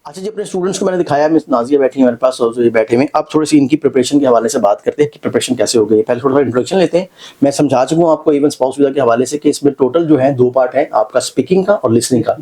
अच्छा जी, अपने स्टूडेंट्स को मैंने दिखाया, मिस नाज़िया बैठी है मेरे पास और ये बैठे हुए हैं। अब थोड़ी सी इनकी प्रिपरेशन के हवाले से बात करते हैं कि प्रिपरेशन कैसे हो गई है। पहले थोड़ा सा इंट्रोडक्शन लेते हैं। मैं समझा चुका हूँ आपको इवन स्पाउस वीज़ा के हवाले से कि इसमें टोटल जो है 2 पार्ट है, आपका स्पीकिंग का और लिसनिंग का।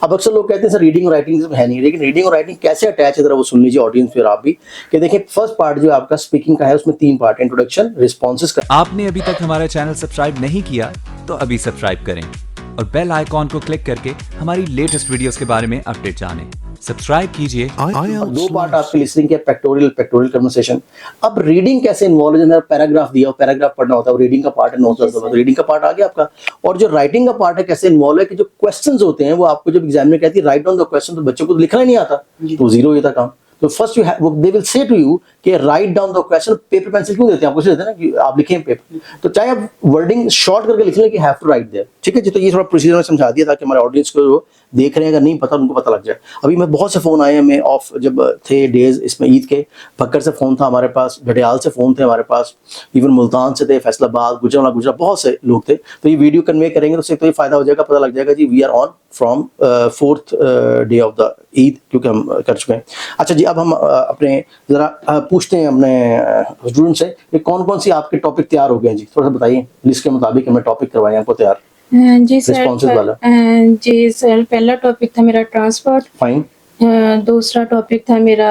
अब अक्सर लोग कहते हैं सर रीडिंग और राइटिंग इसमें है नहीं, लेकिन रीडिंग और राइटिंग कैसे अटैच है ज़रा वो सुन लीजिए ऑडियंस फिर आप भी, कि देखिए फर्स्ट पार्ट जो आपका स्पीकिंग का है उसमें 3 पार्ट है, इंट्रोडक्शन, रिस्पॉन्सेज का। आपने अभी तक हमारा चैनल सब्सक्राइब नहीं किया तो अभी सब्सक्राइब करें और बेल आइकॉन को क्लिक करके हमारी लेटेस्ट वीडियोस के बारे में अपडेट जानें। सब्सक्राइब कीजिए। और 2 पार्ट आपके लिसनिंग के, पेक्टोरियल कन्वर्सेशन। अब रीडिंग कैसे इन्वॉल्व है, मेरा पैराग्राफ दिया और पैराग्राफ पढ़ना होता है, वो रीडिंग का पार्ट है, नोट्स तो रीडिंग का पार्ट आ गया आपका। और जो राइटिंग का पार्ट है कैसे इन्वॉल्व है कि जो क्वेश्चंस होते हैं वो आपको जब एग्जाम में कहती है राइट डाउन द क्वेश्चन, तो बच्चों को तो लिखना ही नहीं आता, तो जीरो ही था काम। तो first they will say to you कि write down the question. Paper pencil क्यों देते हैं आपको, देते हैं ना कि आप लिखें पेपर, तो चाहे आप वर्डिंग शॉर्ट करके लिख लें कि हैव टू राइट देयर, ठीक है जी। तो ये थोड़ा प्रोसीजर में समझा दिया ताकि हमारे ऑडियंस को देख रहे हैं अगर नहीं पता उनको पता लग जाए। अभी मैं बहुत से फोन आए हैं, मैं ऑफ जब थे डेज इसमें ईद के, भक्कर से फोन था हमारे पास, घटियाल से फोन थे हमारे पास, इवन मुल्तान से थे, फैसलाबाद, गुजरात, बहुत से लोग थे। तो ये वीडियो कन्वे करेंगे तो उससे तो ये फायदा हो जाएगा, पता लग जाएगा जी we are on from 4th day of the Eid, क्योंकि हम कर चुके हैं। अच्छा जी, अब हम अपने जरा पूछते हैं अपने स्टूडेंट से कि कौन कौन सी आपके टॉपिक तैयार हो गए हैं जी, थोड़ा सा बताइए। लिस्ट के मुताबिक हमने टॉपिक करवाए आपको तैयार। जी Responses वाला। सर, जी सर, पहला टॉपिक था मेरा ट्रांसपोर्ट। फाइन। दूसरा टॉपिक था मेरा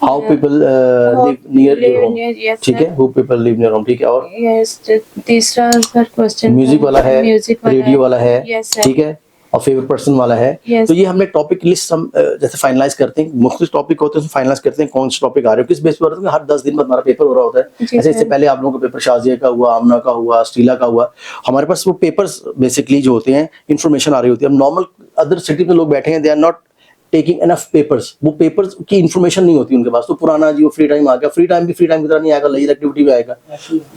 how people live near your home, yes, ठीक है, who people live near home, ठीक है। और यस, तीसरा सर क्वेश्चन म्यूजिक वाला है, रेडियो वाला है, यस सर, ठीक है, और फेवरेट पर्सन वाला है। Yes. तो ये हमने टॉपिक लिस्ट हम जैसे फाइनलाइज करते हैं, मुख्तलिफ टॉपिक होते हैं, फाइनलाइज करते हैं कौन से टॉपिक आ रहे हो, किस बेस पे हो रहा है। हर 10 दिन बाद हमारा पेपर हो रहा होता है। जी ऐसे इससे सर। पहले आप लोगों का पेपर शाजिया का हुआ, आमना का हुआ, स्टीला का हुआ। हमारे पास वो पेपर्स बेसिकली जो होते हैं इन्फॉर्मेशन आ रही होती है। अब नॉर्मल अदर सिटी में लोग बैठे हैं, they are not taking enough papers, वो पेपर्स की इन्फॉर्मेशन नहीं होती उनके पास। तो पुराना जी वो फ्री टाइम आ गया, फ्री टाइम भी फ्री टाइम की तरह नहीं आएगा, लेजर एक्टिविटी भी आएगा।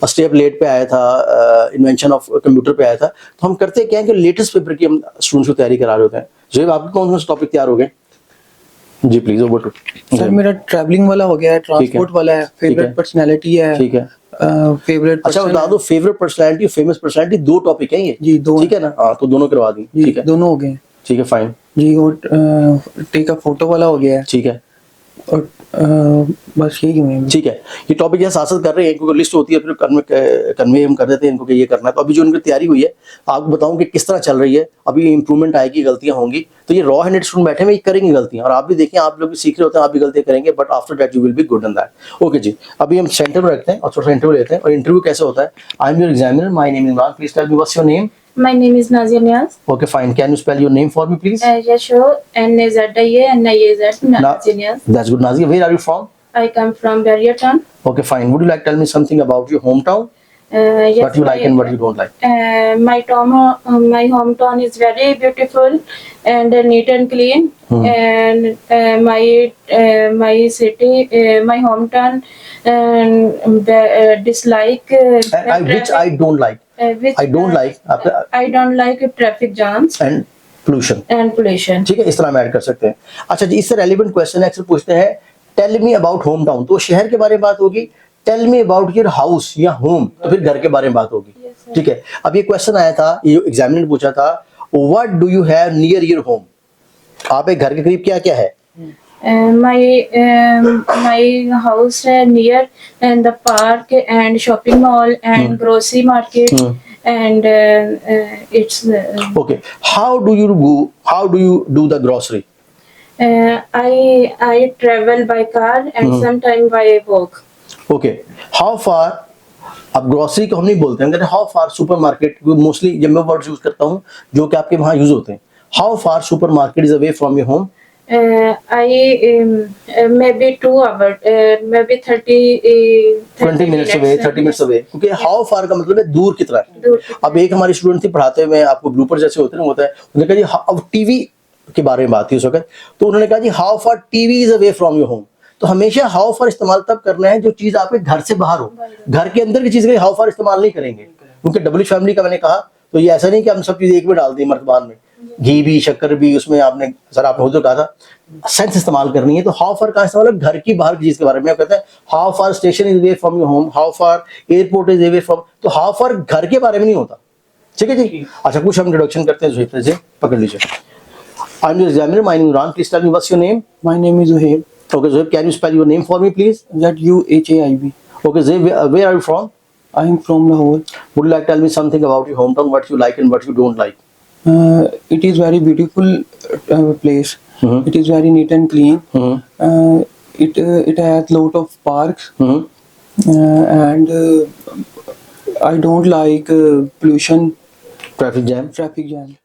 स्टेप लेट पे आया था, इन्वेंशन ऑफ कंप्यूटर पे आया था। तो हम करते क्या है कि लेटेस्ट पेपर की हम स्टूडेंट्स को तैयारी करा रहे होते हैं। जो आपके कौन कौन से टॉपिक तैयार हो गए जी, प्लीज ओवर टू सर। मेरा ट्रैवलिंग वाला हो गया है, ट्रांसपोर्ट वाला है, फेवरेट पर्सनालिटी है, ठीक है। फेवरेट अच्छा बता दो, favourite personality, famous personality, 2 topic है ये जी, 2 ठीक है ना। हाँ, तो दोनों करवा दी, ठीक है, दोनों हो गए, ठीक है, फाइन जी। और टेक अ फोटो वाला हो गया है, ठीक है, और बस यही हुए, ठीक है। ये टॉपिक यहाँ साथ कर रहे हैं क्योंकि लिस्ट होती है, फिर कन्वे हम कर देते हैं इनको कि ये करना है। तो अभी जो इनकी तैयारी हुई है आपको बताऊं कि किस तरह चल रही है। अभी इंप्रूवमेंट आएगी, गलतियां होंगी, तो ये रॉ हैंडेड स्टूडेंट बैठे हुए करेंगे गलतियां, और आप भी देखें, आप लोग भी सीख रहे होते हैं, आप भी गलतियां करेंगे, but after that you will be good in that. Okay जी, अभी हम सेंटर में रखते हैं और थोड़ा सा इंटरव्यू लेते हैं। और इंटरव्यू कैसे होता है। I am your examiner, my name is Imran, please tell me what's your name. My name is Nazia Niaz. Okay, fine. Can you spell your name for me, please? Yeah, sure. N-A-Z-I-A, N-I-A-Z, Nazia Niaz. That's good, Nazia. Where are you from? I come from Barrier Town. Okay, fine. Would you like to tell me something about your hometown? Yes, What you like and what you don't like? my hometown is very beautiful and neat and clean. And my city, my hometown, dislike. Which I don't like. Which I don't like. I don't like traffic jams And pollution. and pollution. ठीक है, इस तरह हम add कर सकते हैं। अच्छा जी, इससे रेलिवेंट क्वेश्चन है, अक्सर पूछते हैं tell me about home town, तो शहर के बारे में बात होगी। Tell me about your house या होम, तो फिर घर के बारे में बात होगी, ठीक है। अब ये क्वेश्चन आया था, ये एग्जामिनर ने पूछा था, what do you have near your home, आप एक घर के करीब क्या क्या है। My house near and the park and shopping mall and grocery market and it's Okay, how do you do the grocery? I travel by car and sometimes by walk. Okay, how far, अब grocery को हम नहीं बोलते हैं, कहते हैं how far super market, mostly जब मैं वर्ड्स यूज करता हूँ जो कि आपके वहाँ यूज होते हैं। How far super market is away from your home. Maybe 2 hours, maybe 20 minutes away, 30 minutes away, क्योंकि हाउ फार का मतलब है दूर कितना है। दूर। अब एक हमारी स्टूडेंट थी पढ़ाते हुए, आपको ब्लूपर जैसे होते हैं ना, होता है, उन्होंने कहा जी अब टीवी के बारे में बात थी उस वक्त, तो उन्होंने कहा जी how far TV is away from your home. तो हमेशा हाउ फार इस्तेमाल तब करना है जो चीज आपके घर से बाहर हो, घर के अंदर की चीज के लिए हाउ फार इस्तेमाल नहीं करेंगे, क्योंकि डबल फैमिली का मैंने कहा, तो ये ऐसा नहीं कि हम सब चीज एक में डाल दें मर्तबान में, घी भी शक्कर भी उसमें, आपने सर आपने उधर कहा था सेंस इस्तेमाल करनी है। तो हाउ फार का इस्तेमाल है घर की बाहर की चीज के बारे में। कहते हैं how far station is away from your home, how far airport is away from, तो हाउ फार घर के बारे में नहीं होता, ठीक है जी। अच्छा, कुछ हम इंट्रोडक्शन करते हैं, जुहैब से पकड़ लीजिए। I'm your examiner. My name is Imran. Please tell me what's your name. My name is Zuhaib. Okay, Zohaib, can you spell your name for me, please? Zuhaib. Okay, Zohaib, where are you from? I am from Lahore. Would you like to tell me something about your hometown, what you like and what you don't like? It is very beautiful place. Mhm. It is very neat and clean. Mhm. It has lot of parks, Mhm. and I don't like pollution, Traffic jam. traffic jam.